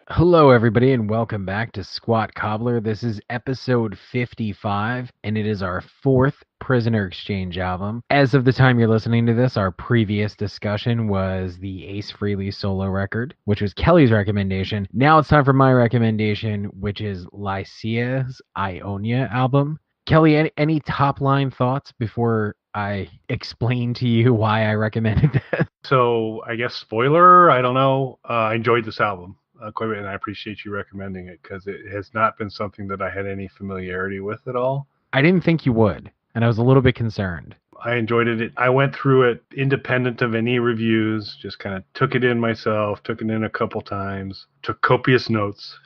Hello, everybody, and welcome back to Squat Cobbler. This is episode 55, and it is our fourth Prisoner Exchange album. As of the time you're listening to this, our previous discussion was the Ace Frehley solo record, which was Kelly's recommendation. Now it's time for my recommendation, which is Lycia's Ionia album. Kelly, any top-line thoughts before I explain to you why I recommended this? So, I guess spoiler, I don't know. I enjoyed this album quite a bit, and I appreciate you recommending it because it has not been something that I had any familiarity with at all. I didn't think you would, and I was a little bit concerned. I enjoyed it. I went through it independent of any reviews, just kind of took it in myself, took it in a couple times, took copious notes,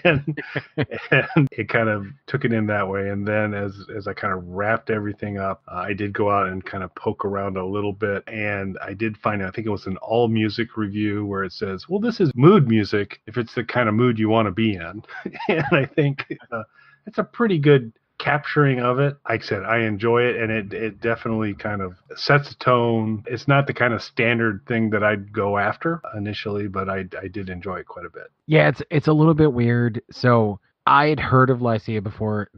and it kind of took it in that way. And then as I kind of wrapped everything up, I did go out and kind of poke around a little bit, and I did find, I think it was an All Music review where it says, well, this is mood music if it's the kind of mood you want to be in. And I think it's a pretty good capturing of it. Like I said, I enjoy it, and it definitely kind of sets a tone. It's not the kind of standard thing that I'd go after initially, but I did enjoy it quite a bit. Yeah, it's a little bit weird. So I had heard of Lycia before.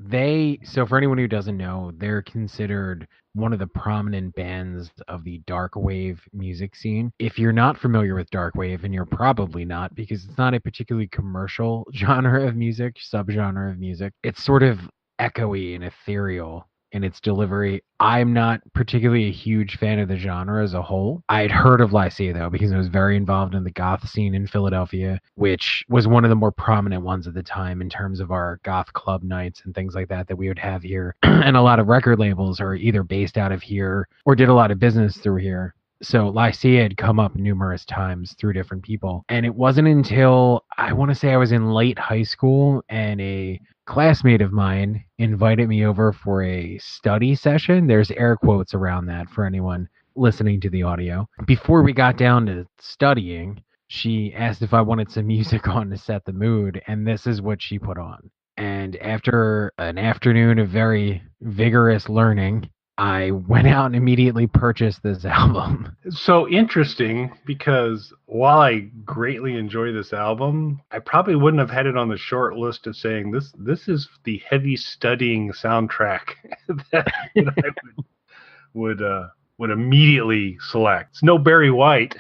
So for anyone who doesn't know, they're considered one of the prominent bands of the dark wave music scene. If you're not familiar with dark wave, and you're probably not because it's not a particularly commercial genre of music, subgenre of music, it's sort of echoey and ethereal in its delivery. I'm not particularly a huge fan of the genre as a whole. I had heard of Lycia, though, because I was very involved in the goth scene in Philadelphia, which was one of the more prominent ones at the time in terms of our goth club nights and things like that we would have here. And a lot of record labels are either based out of here or did a lot of business through here. So Lycia had come up numerous times through different people. And it wasn't until, I want to say I was in late high school, and a classmate of mine invited me over for a study session. There's air quotes around that for anyone listening to the audio. Before we got down to studying, she asked if I wanted some music on to set the mood, and this is what she put on. And after an afternoon of very vigorous learning, I went out and immediately purchased this album. So interesting, because while I greatly enjoy this album, I probably wouldn't have had it on the short list of saying this is the heavy studying soundtrack that I would immediately select. It's no Barry White.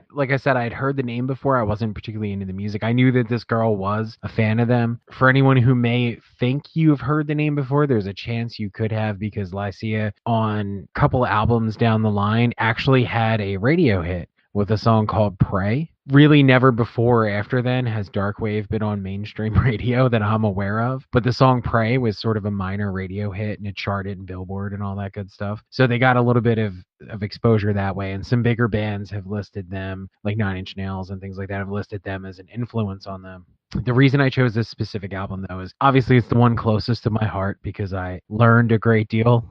Like I said, I'd heard the name before. I wasn't particularly into the music. I knew that this girl was a fan of them. For anyone who may think you've heard the name before, there's a chance you could have, because Lycia, on a couple albums down the line, actually had a radio hit with a song called Pray. Really never before or after then has darkwave been on mainstream radio that I'm aware of. But the song Pray was sort of a minor radio hit, and it charted in Billboard and all that good stuff. So they got a little bit of exposure that way. And some bigger bands have listed them, like Nine Inch Nails and things like that, have listed them as an influence on them. The reason I chose this specific album, though, is obviously it's the one closest to my heart because I learned a great deal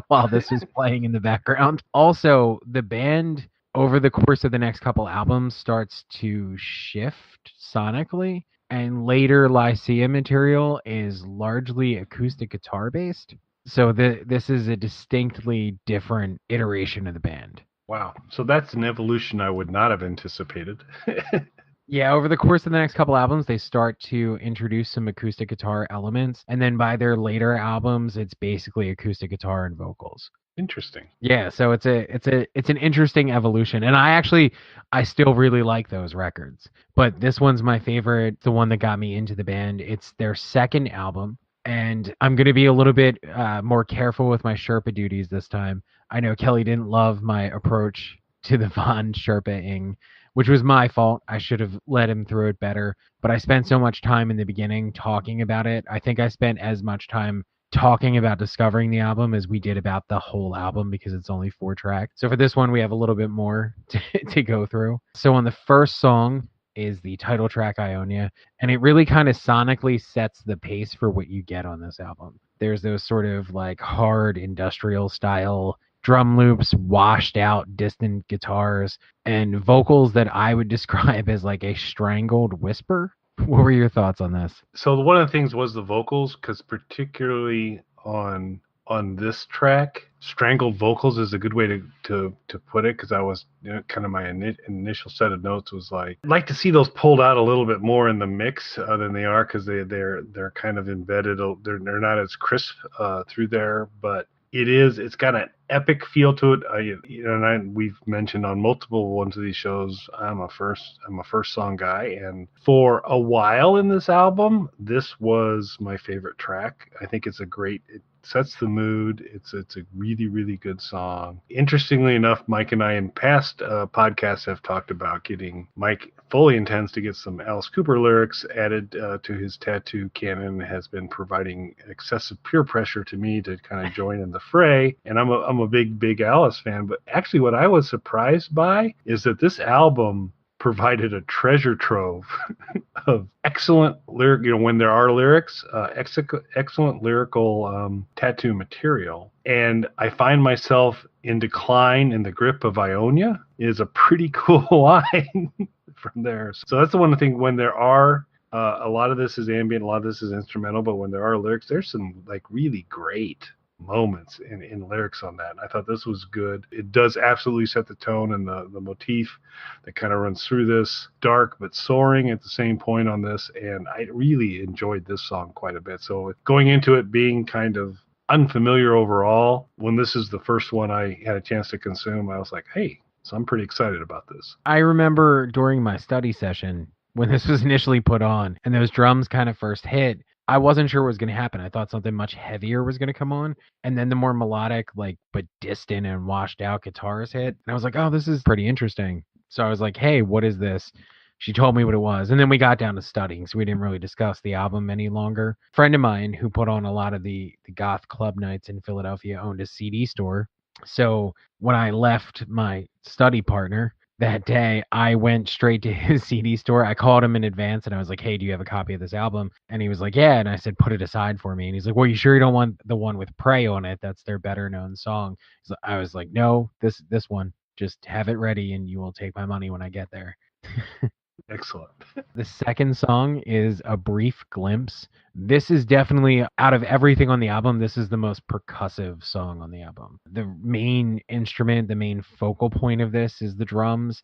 while this was playing in the background. Also, the band, over the course of the next couple albums, starts to shift sonically, and later Lycia material is largely acoustic guitar based. So this is a distinctly different iteration of the band. Wow. So that's an evolution I would not have anticipated. Yeah, over the course of the next couple albums, they start to introduce some acoustic guitar elements, and then by their later albums, it's basically acoustic guitar and vocals. Interesting. Yeah, so it's an interesting evolution, and I still really like those records. But this one's my favorite, the one that got me into the band. It's their second album, and I'm going to be a little bit more careful with my Sherpa duties this time. I know Kelly didn't love my approach to the Von Sherpa-ing, which was my fault. I should have led him through it better, but I spent so much time in the beginning talking about it. I think I spent as much time talking about discovering the album as we did about the whole album, because it's only 4 tracks. So for this one, we have a little bit more to go through. So on the first song is the title track, Ionia, and it really kind of sonically sets the pace for what you get on this album. There's those sort of like hard industrial style drum loops, washed out distant guitars, and vocals that I would describe as like a strangled whisper. What were your thoughts on this? So one of the things was the vocals, because particularly on on this track. Strangled vocals is a good way to put it, because I was, kind of my initial set of notes was like, I'd like to see those pulled out a little bit more in the mix than they are, because they're kind of embedded. They're not as crisp through there, but it's got an epic feel to it. We've mentioned on multiple ones of these shows, I'm a first song guy, and for a while in this album, this was my favorite track. I think it sets the mood. It's a really, really good song. Interestingly enough, Mike and I in past podcasts have talked about Mike fully intends to get some Alice Cooper lyrics added to his tattoo canon, has been providing excessive peer pressure to me to kind of join in the fray. And I'm a big Alice fan, but actually what I was surprised by is that this album provided a treasure trove of excellent lyric, when there are lyrics, excellent lyrical tattoo material. And I find myself in Decline in the Grip of Ionia is a pretty cool line from there. So that's the one thing, when there are a lot of this is ambient, a lot of this is instrumental, but when there are lyrics, there's some like really great moments in lyrics on that. And I thought this was good. It does absolutely set the tone, and the motif that kind of runs through this, dark but soaring at the same point on this. And I really enjoyed this song quite a bit. So going into it being kind of unfamiliar overall, when this is the first one I had a chance to consume, I was like, hey, so I'm pretty excited about this. I remember during my study session when this was initially put on and those drums kind of first hit, I wasn't sure what was going to happen. I thought something much heavier was going to come on. And then the more melodic, but distant and washed out guitars hit. And I was like, oh, this is pretty interesting. So I was like, hey, what is this? She told me what it was. And then we got down to studying, so we didn't really discuss the album any longer. A friend of mine who put on a lot of the goth club nights in Philadelphia owned a CD store. So when I left my study partner that day, I went straight to his CD store. I called him in advance and I was like, hey, do you have a copy of this album? And he was like, yeah. And I said, put it aside for me. And he's like, well, you sure you don't want the one with Prey on it? That's their better known song. So I was like, no, this one, just have it ready and you will take my money when I get there. Excellent. The second song is A Brief Glimpse. This is definitely, out of everything on the album, this is the most percussive song on the album. The main instrument, the main focal point of this is the drums,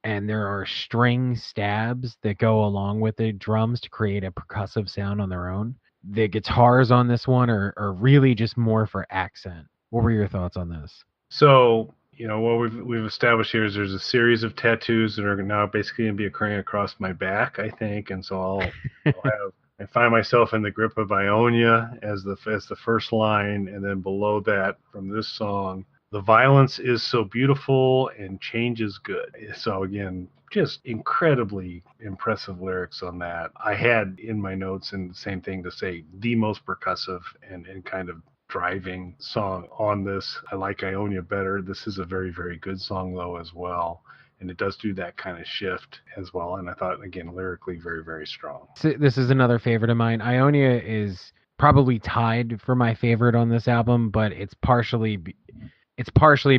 and there are string stabs that go along with the drums to create a percussive sound on their own. The guitars on this one are really just more for accent. What were your thoughts on this? So, what we've established here is there's a series of tattoos that are now basically going to be occurring across my back, I think, and so I find myself in the Grip of Ionia as the first line, and then below that from this song, the violence is so beautiful and change is good. So again, just incredibly impressive lyrics on that. I had in my notes, and the same thing to say, the most percussive and kind of driving song on this. I like Ionia better. This is a very, very good song though as well, and it does do that kind of shift as well. And I thought, again, lyrically very, very strong. This is another favorite of mine. Ionia is probably tied for my favorite on this album, but it's partially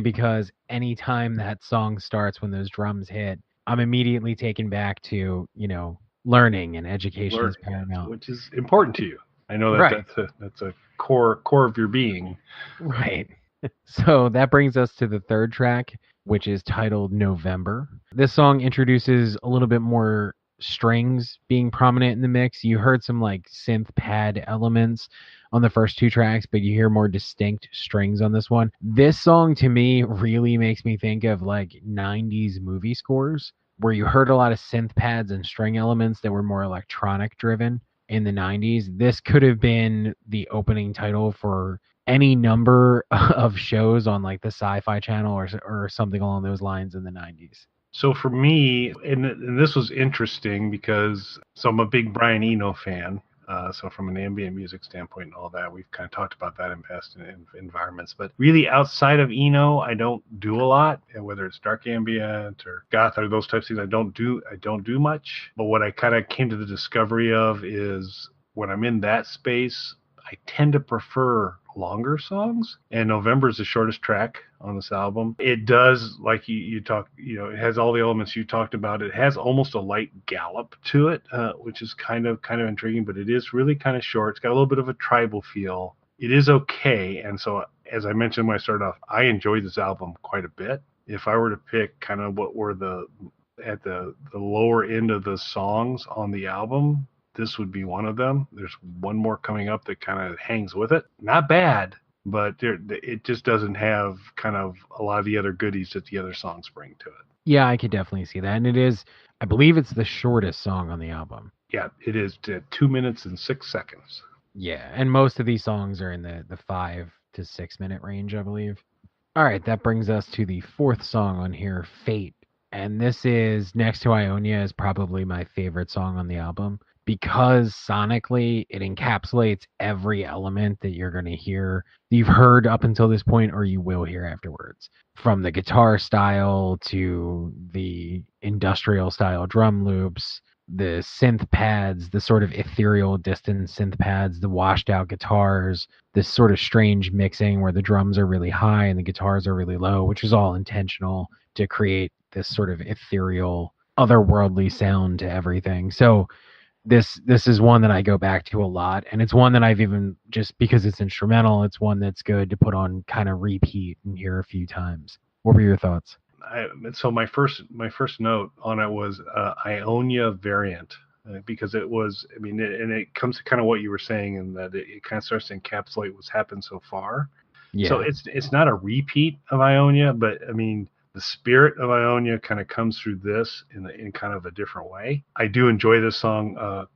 because anytime that song starts, when those drums hit, I'm immediately taken back to learning and education is paramount, which is important to you. I know that right. That's a core of your being. Right. So that brings us to the third track, which is titled November. This song introduces a little bit more strings being prominent in the mix. You heard some synth pad elements on the first two tracks, but you hear more distinct strings on this one. This song to me really makes me think of 90s movie scores, where you heard a lot of synth pads and string elements that were more electronic driven. In the 90s, this could have been the opening title for any number of shows on the Sci-Fi Channel or something along those lines in the 90s. So for me, and this was interesting because I'm a big Brian Eno fan. So from an ambient music standpoint and all that, we've kind of talked about that in past environments. But really, outside of Eno, I don't do a lot. And whether it's dark ambient or goth or those types of things, I don't do much. But what I kind of came to the discovery of is when I'm in that space, I tend to prefer longer songs, and November is the shortest track on this album. It does, like you talk, it has all the elements you talked about. It has almost a light gallop to it, which is kind of intriguing, but it is really kind of short. It's got a little bit of a tribal feel. it is okay. And so, as I mentioned when I started off, I enjoyed this album quite a bit. If I were to pick kind of what were at the lower end of the songs on the album, this would be one of them. There's one more coming up that kind of hangs with it. Not bad, but it just doesn't have kind of a lot of the other goodies that the other songs bring to it. Yeah, I could definitely see that. And it is, I believe it's the shortest song on the album. Yeah, it is 2 minutes and 6 seconds. Yeah, and most of these songs are in the 5 to 6 minute range, I believe. All right, that brings us to the fourth song on here, Fate. And this is, next to Ionia, is probably my favorite song on the album because sonically it encapsulates every element that you're going to hear, you've heard up until this point, or you will hear afterwards. From the guitar style to the industrial style drum loops, the synth pads, the sort of ethereal distant synth pads, the washed out guitars, this sort of strange mixing where the drums are really high and the guitars are really low, which is all intentional to create this sort of ethereal, otherworldly sound to everything. So this is one that I go back to a lot, and it's one that I've even, just because it's instrumental, it's one that's good to put on kind of repeat and hear a few times. What were your thoughts? So my first note on it was Ionia variant, because it was, I mean, and it comes to kind of what you were saying, in that it kind of starts to encapsulate what's happened so far. Yeah. So it's not a repeat of Ionia, but I mean, the spirit of Ionia kind of comes through this in kind of a different way. I do enjoy this song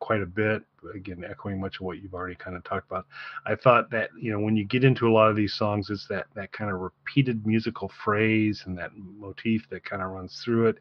quite a bit. Again, echoing much of what you've already kind of talked about. I thought that, when you get into a lot of these songs, it's that kind of repeated musical phrase and that motif that kind of runs through it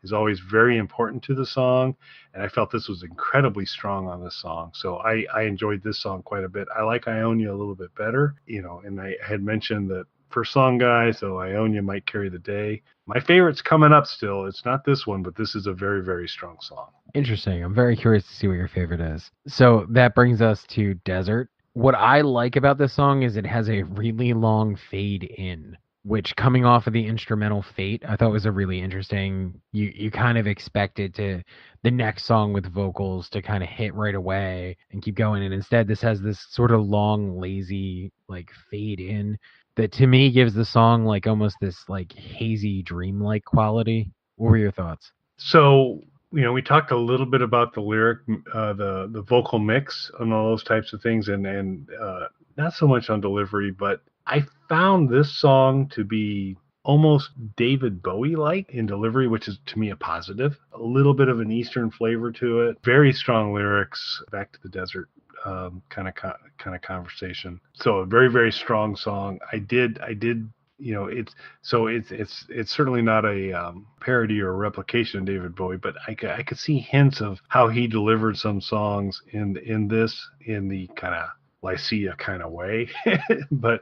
is always very important to the song. And I felt this was incredibly strong on this song. So I enjoyed this song quite a bit. I like Ionia a little bit better, and I had mentioned that first song guy, so Ionia might carry the day. My favorite's coming up still. It's not this one, but this is a very, very strong song. Interesting. I'm very curious to see what your favorite is. So that brings us to Desert. What I like about this song is it has a really long fade in, which, coming off of the instrumental Fate, I thought was a really interesting. You kind of expected the next song with vocals to kind of hit right away and keep going, and instead this has this sort of long, lazy like fade in that to me gives the song like almost this like hazy, dreamlike quality. What were your thoughts? So, we talked a little bit about the lyric, the vocal mix, and all those types of things, and not so much on delivery, but I found this song to be almost David Bowie-like in delivery, which is to me a positive. A little bit of an Eastern flavor to it. Very strong lyrics. Back to the Desert kind of conversation. So a very, very strong song. I did. It's certainly not a parody or a replication of David Bowie, but I could see hints of how he delivered some songs in the kind of Lycia kind of way, but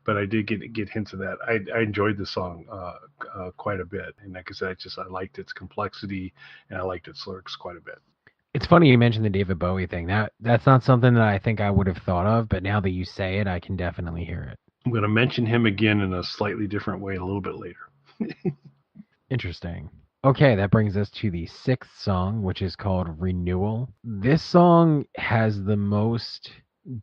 I did get hints of that. I enjoyed the song quite a bit, and like I said, I liked its complexity and I liked its lyrics quite a bit. It's funny you mentioned the David Bowie thing. That's not something that I think I would have thought of, but now that you say it, I can definitely hear it. I'm going to mention him again in a slightly different way a little bit later. Interesting. Okay, that brings us to the sixth song, which is called Renewal. This song has the most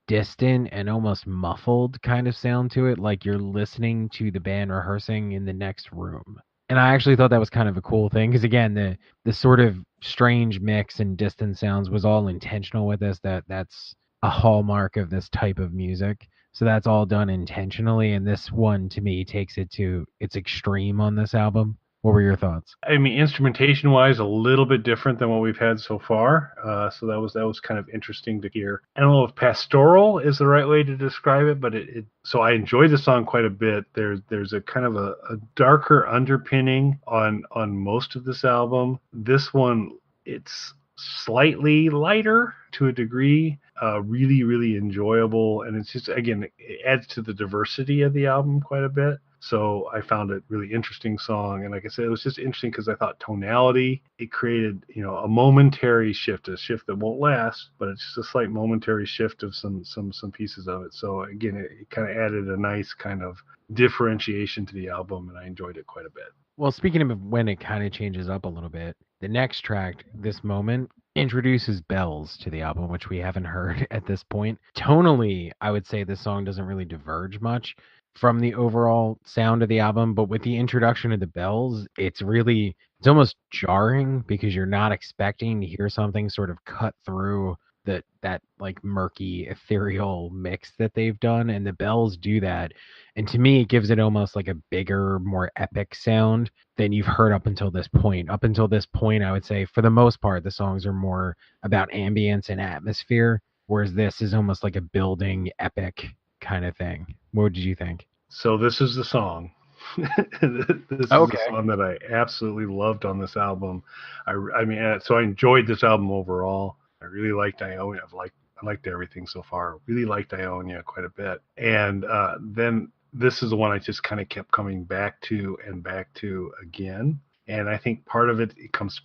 distant and almost muffled kind of sound to it, like you're listening to the band rehearsing in the next room. And I actually thought that was kind of a cool thing, because again, the sort of strange mix and distant sounds was all intentional with this. That's a hallmark of this type of music. So that's all done intentionally, and this one to me takes it to its extreme on this album. What were your thoughts? I mean, instrumentation wise, a little bit different than what we've had so far. So that was kind of interesting to hear. I don't know if pastoral is the right way to describe it, but so I enjoyed the song quite a bit. There's a kind of a darker underpinning on most of this album. This one, it's slightly lighter to a degree, really, really enjoyable. And it's just, again, it adds to the diversity of the album quite a bit. So I found it really interesting song. And like I said, it was just interesting because I thought tonality, it created, a momentary shift, a shift that won't last, but it's just a slight momentary shift of some pieces of it. So again, it kind of added a nice kind of differentiation to the album, and I enjoyed it quite a bit. Well, speaking of when it kind of changes up a little bit, the next track, This Moment, introduces bells to the album, which we haven't heard at this point. Tonally, I would say this song doesn't really diverge much from the overall sound of the album, but with the introduction of the bells, it's almost jarring because you're not expecting to hear something sort of cut through that like murky ethereal mix that they've done, and the bells do that. And to me, it gives it almost like a bigger, more epic sound than you've heard up until this point. Up until this point, I would say for the most part, the songs are more about ambience and atmosphere, whereas this is almost like a building epic kind of thing. What did you think? So this is the song. This is the Okay. song that I absolutely loved on this album. I mean, so I enjoyed this album overall. I really liked Ionia. I liked everything so far. Really liked Ionia quite a bit. And then this is the one I just kind of kept coming back to and back to again. And I think part of it comes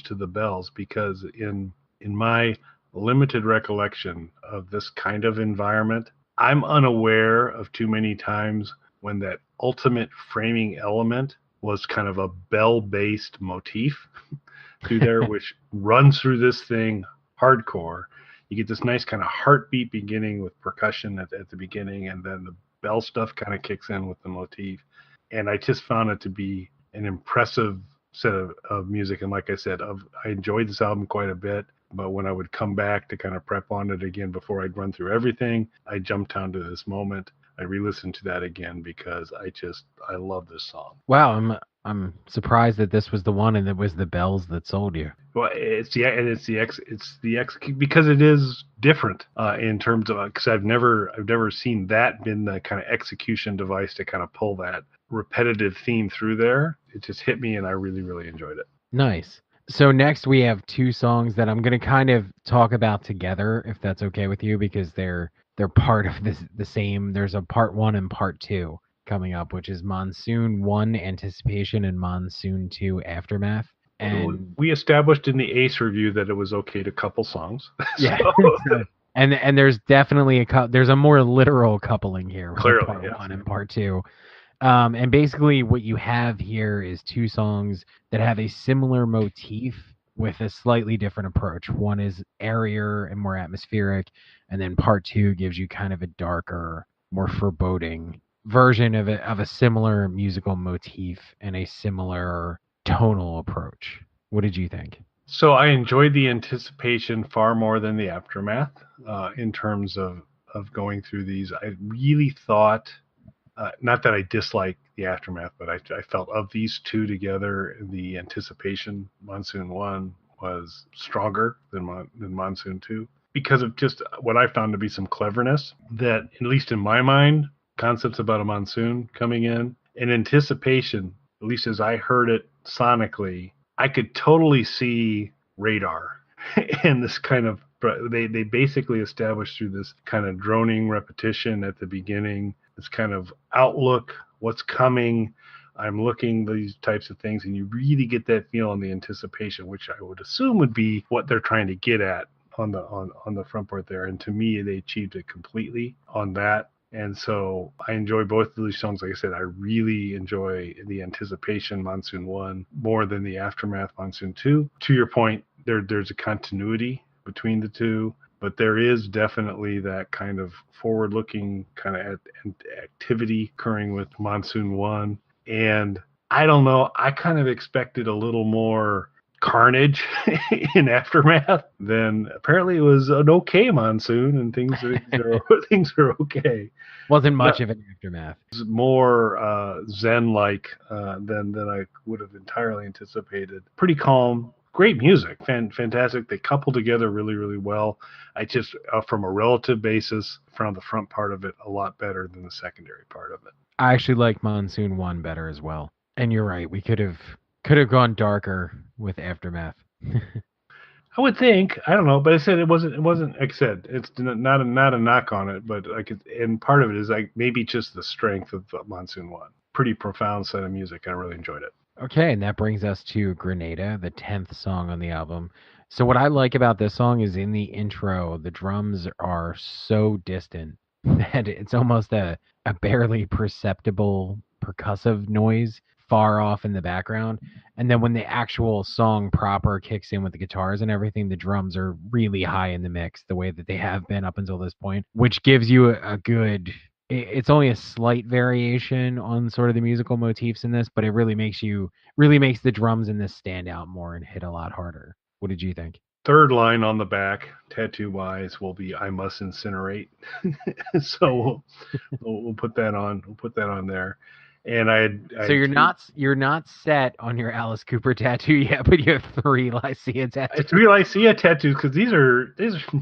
to the bells, because in my limited recollection of this kind of environment, I'm unaware of too many times when that ultimate framing element was kind of a bell-based motif through there, which runs through this thing hardcore. You get this nice kind of heartbeat beginning with percussion at the beginning, and then the bell stuff kind of kicks in with the motif. And I just found it to be an impressive set of music. And like I said, I enjoyed this album quite a bit. But when I would come back to kind of prep on it again before I'd run through everything, I jumped down to this moment. I re-listened to that again because I love this song. Wow, I'm surprised that this was the one and it was the bells that sold you. Well, it's the X because it is different in terms of, because I've never seen that been the kind of execution device to kind of pull that repetitive theme through there. It just hit me, and I really enjoyed it. Nice. So next we have two songs that I'm going to kind of talk about together, if that's okay with you, because they're part of the same. There's a part 1 and part 2 coming up, which is Monsoon 1 Anticipation and Monsoon 2 Aftermath. And We established in the Ace review that it was okay to couple songs. yeah. And there's definitely there's a more literal coupling here with Clearly, part yes. 1 and part 2. And basically, what you have here is two songs that have a similar motif with a slightly different approach. One is airier and more atmospheric, and then part 2 gives you kind of a darker, more foreboding version of a similar musical motif and a similar tonal approach. What did you think? So I enjoyed the Anticipation far more than the Aftermath in terms of going through these. I really thought, not that I dislike the Aftermath, but I felt of these two together, the Anticipation, Monsoon 1, was stronger than Monsoon 2, because of just what I found to be some cleverness that, at least in my mind, concepts about a monsoon coming in, and Anticipation, at least as I heard it sonically, I could totally see radar and this kind of, they basically established through this kind of droning repetition at the beginning, this kind of outlook, what's coming, I'm looking, these types of things, and you really get that feel on the Anticipation, which I would assume would be what they're trying to get at on the front part there. And to me, they achieved it completely on that. And so I enjoy both of these songs. Like I said, I really enjoy the Anticipation Monsoon 1 more than the Aftermath Monsoon 2. To your point, there's a continuity between the two, but there is definitely that kind of forward-looking kind of activity occurring with Monsoon 1. And I don't know, I kind of expected a little more carnage in Aftermath. Then apparently it was an okay monsoon, and things are okay. Wasn't much of an Aftermath. It's more zen-like than I would have entirely anticipated. Pretty calm, great music, fantastic. They couple together really well. I just, from a relative basis, found the front part of it a lot better than the secondary part of it. I actually like Monsoon 1 better as well. And you're right, we could have gone darker with Aftermath. I would think, I don't know, but I said it wasn't. Like I said, it's not a knock on it, but and part of it is like maybe just the strength of Monsoon 1. Pretty profound set of music. I really enjoyed it. Okay, and that brings us to Grenada, the 10th song on the album. So what I like about this song is in the intro, the drums are so distant that it's almost a barely perceptible percussive noise far off in the background. And then when the actual song proper kicks in with the guitars and everything, the drums are really high in the mix, the way that they have been up until this point, which gives you a good. It's only a slight variation on sort of the musical motifs in this, but it really makes the drums in this stand out more and hit a lot harder. What did you think? Third line on the back, tattoo wise, will be "I must incinerate." So we'll put that on. We'll put that on there. And So you're not set on your Alice Cooper tattoo yet, but you have 3 Lycia tattoos. 3 Lycia tattoos, because these are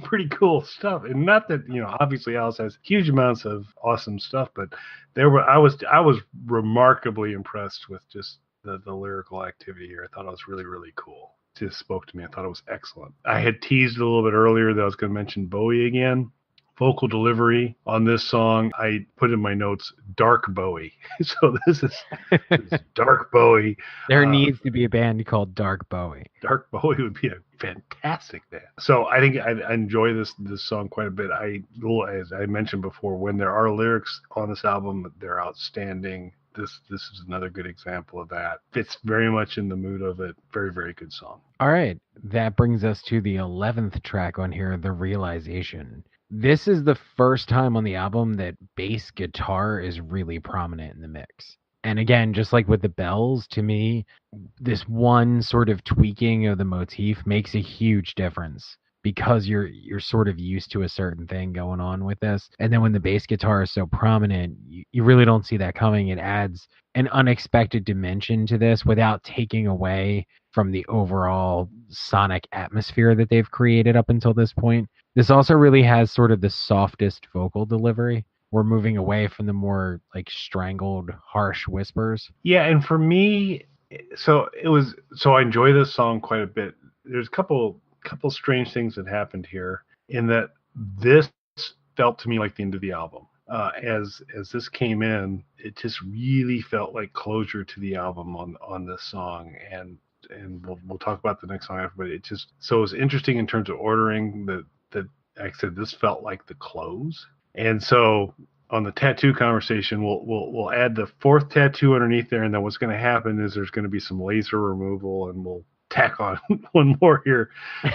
pretty cool stuff. And not that, obviously Alice has huge amounts of awesome stuff, but I was remarkably impressed with just the lyrical activity here. I thought it was really, really cool. It just spoke to me. I thought it was excellent. I had teased a little bit earlier that I was going to mention Bowie again. Vocal delivery on this song, I put in my notes, dark Bowie. So this is dark Bowie. There needs to be a band called Dark Bowie. Dark Bowie would be a fantastic band. So I think I enjoy this song quite a bit. As I mentioned before, when there are lyrics on this album, they're outstanding. This is another good example of that. Fits very much in the mood of it. Very, very good song. All right. That brings us to the 11th track on here, The Realization. This is the first time on the album that bass guitar is really prominent in the mix. And again, just like with the bells, to me, this one sort of tweaking of the motif makes a huge difference because you're sort of used to a certain thing going on with this. And then when the bass guitar is so prominent, you really don't see that coming. It adds an unexpected dimension to this without taking away from the overall sonic atmosphere that they've created up until this point. This also really has sort of the softest vocal delivery. We're moving away from the more like strangled, harsh whispers. Yeah, and for me, so I enjoy this song quite a bit. There's a couple strange things that happened here in that this felt to me like the end of the album. As this came in, it just really felt like closure to the album on this song, and we'll talk about the next song after. But it was interesting in terms of ordering that like I said, this felt like the close. And so on the tattoo conversation, we'll add the 4th tattoo underneath there, and then what's going to happen is there's going to be some laser removal, and we'll tack on one more here.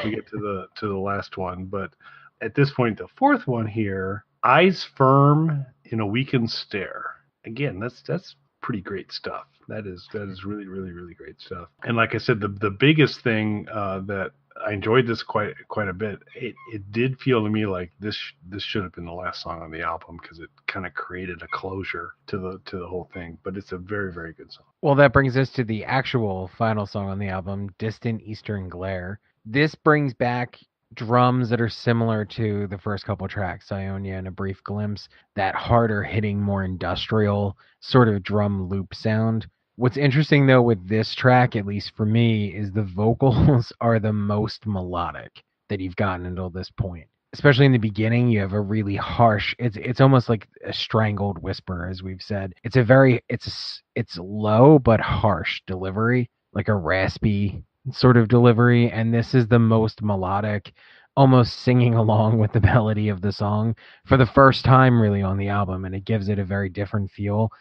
We get to the last one, but at this point, the 4th one here, eyes firm in a weakened stare. Again, that's pretty great stuff. That is really, really, really great stuff. And like I said, the biggest thing that I enjoyed this quite a bit. It did feel to me like this should have been the last song on the album because it kind of created a closure to the whole thing. But it's a very, very good song. Well, that brings us to the actual final song on the album, Distant Eastern Glare. This brings back drums that are similar to the first couple tracks, Ionia and A Brief Glimpse, that harder hitting, more industrial sort of drum loop sound. What's interesting, though, with this track, at least for me, is the vocals are the most melodic that you've gotten until this point. Especially in the beginning, you have a really harsh. It's almost like a strangled whisper, as we've said. It's low but harsh delivery, like a raspy sort of delivery. And this is the most melodic, almost singing along with the melody of the song for the first time, really, on the album, and it gives it a very different feel.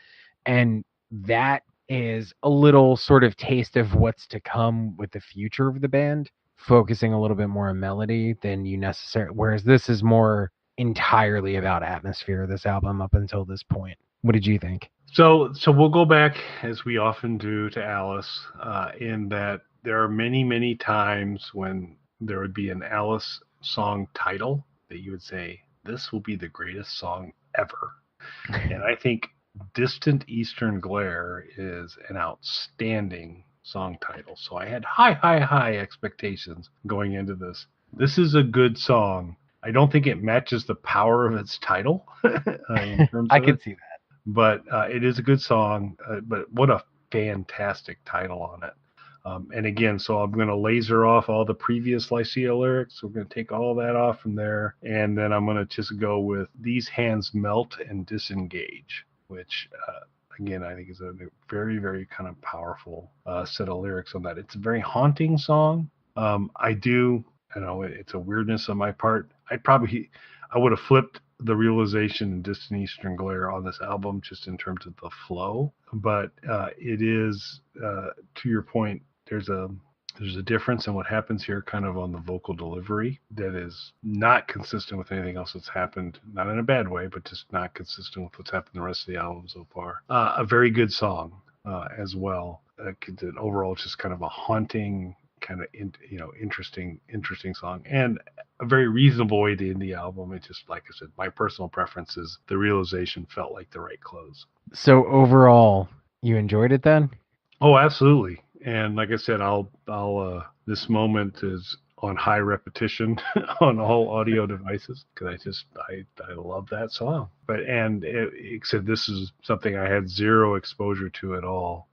And that is a little sort of taste of what's to come with the future of the band, focusing a little bit more on melody than you necessarily, whereas this is more entirely about atmosphere, this album up until this point. What did you think? So we'll go back, as we often do, to Alice, in that there are many, many times when there would be an Alice song title that you would say, this will be the greatest song ever. And I think Distant Eastern Glare is an outstanding song title. So I had high expectations going into this. This is a good song. I don't think it matches the power of its title. In terms I of can it. see that. But it is a good song. But what a fantastic title on it. And again, so I'm going to laser off all the previous Lycia lyrics. We're going to take all that off from there. And then I'm going to just go with These Hands Melt and Disengage, which, again, I think is a very, very kind of powerful set of lyrics on that. It's a very haunting song. I know it's a weirdness on my part. I would have flipped the realization and distant eastern glare on this album, just in terms of the flow. But it is, to your point, there's a difference in what happens here kind of on the vocal delivery that is not consistent with anything else that's happened, not in a bad way, but just not consistent with what's happened in the rest of the album so far. A very good song as well. Overall, just kind of a haunting, kind of interesting song, and a very reasonable way to end the album. It just, like I said, my personal preference is the realization felt like the right close. So overall, you enjoyed it then? Oh, absolutely. And like I said, I'll this moment is on high repetition on all audio devices because I love that song. But except this is something I had zero exposure to at all.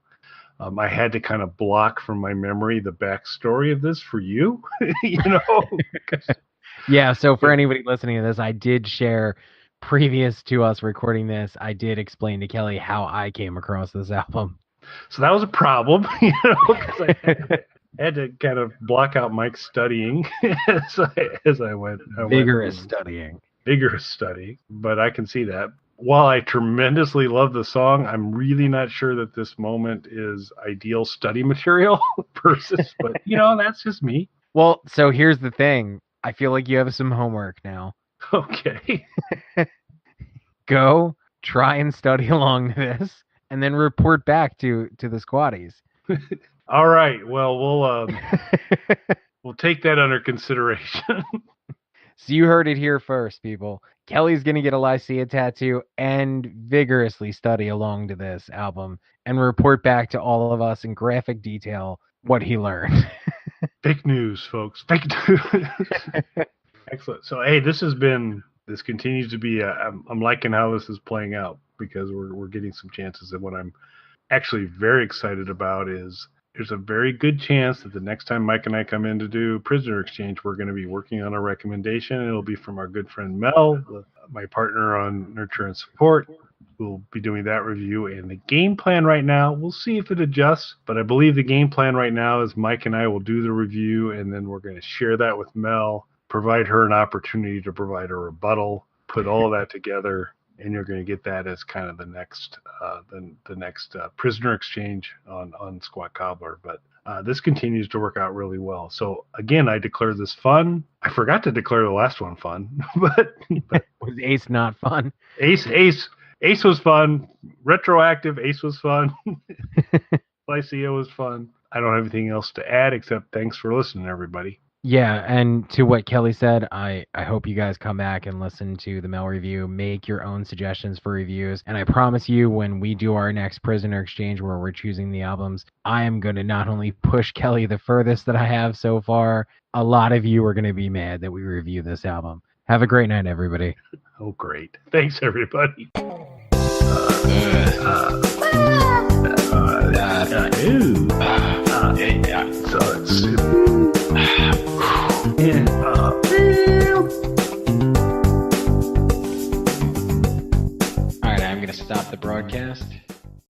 I had to kind of block from my memory the backstory of this for you, Yeah, so for anybody listening to this, I did share, previous to us recording this, I did explain to Kelly how I came across this album. So that was a problem, because I had to kind of block out Mike's studying as I went. Vigorous studying. But I can see that. While I tremendously love the song, I'm really not sure that this moment is ideal study material versus, but that's just me. Well, so here's the thing. I feel like you have some homework now. Okay. Go try and study along this, and then report back to the squatties. All right. Well, we'll take that under consideration. So you heard it here first, people. Kelly's going to get a Lycia tattoo and vigorously study along to this album and report back to all of us in graphic detail what he learned. Fake news, folks. Fake news. Excellent. So, hey, this continues to be, I'm liking how this is playing out because we're getting some chances. And what I'm actually very excited about is there's a very good chance that the next time Mike and I come in to do Prisoner Exchange, we're going to be working on a recommendation. It'll be from our good friend Mel, my partner on Nurture and Support. We'll be doing that review. And the game plan right now, we'll see if it adjusts, but I believe the game plan right now is Mike and I will do the review, and then we're going to share that with Mel, provide her an opportunity to provide a rebuttal, put all of that together, and you're going to get that as kind of the next Prisoner Exchange on Squat Cobbler. But this continues to work out really well. So again, I declare this fun. I forgot to declare the last one fun, but was Ace not fun? Ace was fun. Retroactive Ace was fun. Lycia was fun. I don't have anything else to add except thanks for listening, everybody. Yeah, and to what Kelly said, I hope you guys come back and listen to the Mel review, make your own suggestions for reviews, and I promise you when we do our next Prisoner Exchange where we're choosing the albums, I am going to not only push Kelly the furthest that I have so far, a lot of you are going to be mad that we review this album. Have a great night, everybody. Oh, great. Thanks, everybody. So it's